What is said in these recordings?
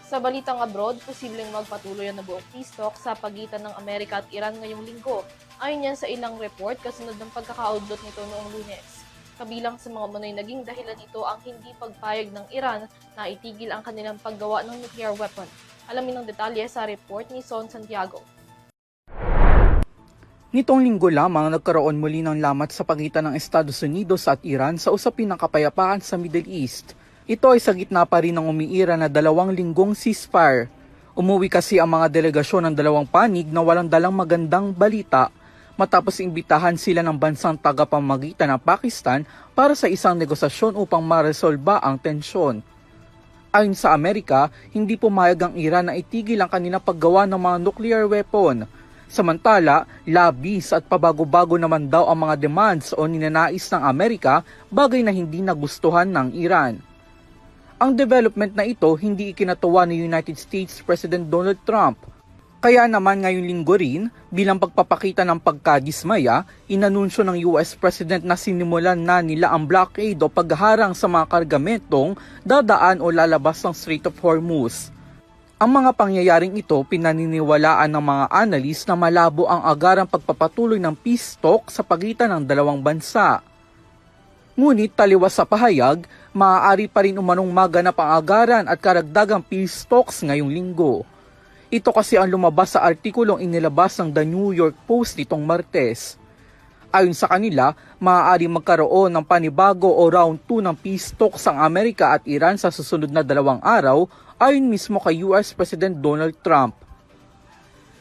Sa balitang abroad, posibleng magpatuloy ang buong peace talk sa pagitan ng Amerika at Iran ngayong linggo. Ayon yan sa ilang report kasunod ng pagkakaudlot nito noong Lunes. Kabilang sa mga munay naging dahilan nito ang hindi pagpayag ng Iran na itigil ang kanilang paggawa ng nuclear weapon. Alamin ang detalye sa report ni Son Santiago. Nitong linggo lamang nagkaroon muli ng lamat sa pagitan ng Estados Unidos at Iran sa usapin ng kapayapaan sa Middle East. Ito ay sa gitna pa rin ng umiira na 2 linggong ceasefire. Umuwi kasi ang mga delegasyon ng dalawang panig na walang dalang magandang balita matapos imbitahan sila ng bansang tagapamagitan ng Pakistan para sa isang negosasyon upang maresolba ang tensyon. Ayon sa Amerika, hindi pumayag ang Iran na itigil ang kanilang paggawa ng mga nuclear weapon. Samantala, labis at pabago-bago naman daw ang mga demands o ninanais ng Amerika, bagay na hindi nagustuhan ng Iran. Ang development na ito hindi ikinatuwa ni United States President Donald Trump. Kaya naman ngayong linggo rin, bilang pagpapakita ng pagkadismaya, inanunsyo ng US President na sinimulan na nila ang blockade o pagharang sa mga kargamentong dadaan o lalabas ng Strait of Hormuz. Ang mga pangyayaring ito pinaniniwalaan ng mga analis na malabo ang agarang pagpapatuloy ng peace talk sa pagitan ng dalawang bansa. Ngunit taliwas sa pahayag, maaari pa rin umanong maganap ang agaran at karagdagang peace talks ngayong linggo. Ito kasi ang lumabas sa artikulong inilabas ng The New York Post nitong Martes. Ayon sa kanila, maaari magkaroon ng panibago o round 2 ng peace talks ang Amerika at Iran sa susunod na 2 araw ayon mismo kay US President Donald Trump.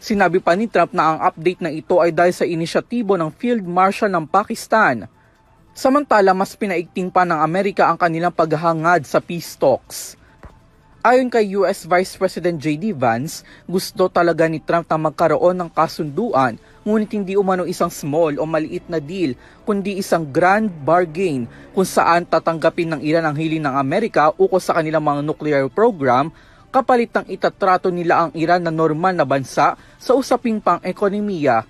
Sinabi pa ni Trump na ang update na ito ay dahil sa inisyatibo ng Field Marshal ng Pakistan. Samantala, mas pinaigting pa ng Amerika ang kanilang paghahangad sa peace talks. Ayon kay US Vice President J.D. Vance, gusto talaga ni Trump na magkaroon ng kasunduan, ngunit hindi umano isang small o maliit na deal, kundi isang grand bargain kung saan tatanggapin ng Iran ang hiling ng Amerika ukol sa kanilang mga nuclear program, kapalit ng itatrato nila ang Iran na normal na bansa sa usaping pang-ekonomiya.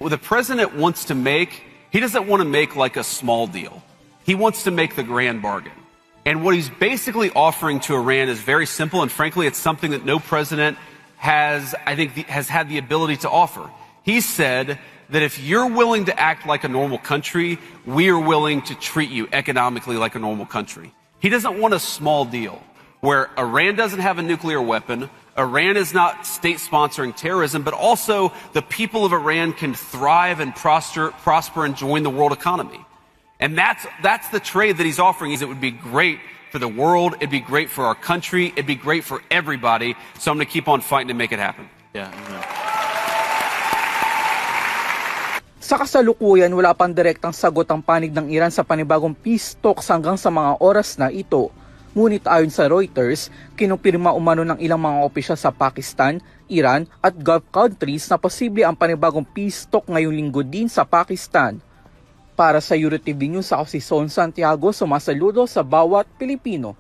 The president wants to make He doesn't want to make like a small deal. He wants to make the grand bargain. And what he's basically offering to Iran is very simple, and frankly, it's something that no president has had the ability to offer. He said that if you're willing to act like a normal country, we are willing to treat you economically like a normal country. He doesn't want a small deal where Iran doesn't have a nuclear weapon, Iran is not state-sponsoring terrorism, but also the people of Iran can thrive and prosper and join the world economy. And that's the trade that he's offering. It would be great for the world, it'd be great for our country, it'd be great for everybody. So I'm going to keep on fighting to make it happen. Sa kasalukuyan, wala pang direktang sagot ang panig ng Iran sa panibagong peace talks hanggang sa mga oras na ito. Ngunit ayon sa Reuters, kinumpirma umano ng ilang mga opisyal sa Pakistan, Iran at Gulf countries na posible ang panibagong peace talk ngayong linggo din sa Pakistan. Para sa EuroTV News, ako si Son Santiago, sumasaludo sa bawat Pilipino.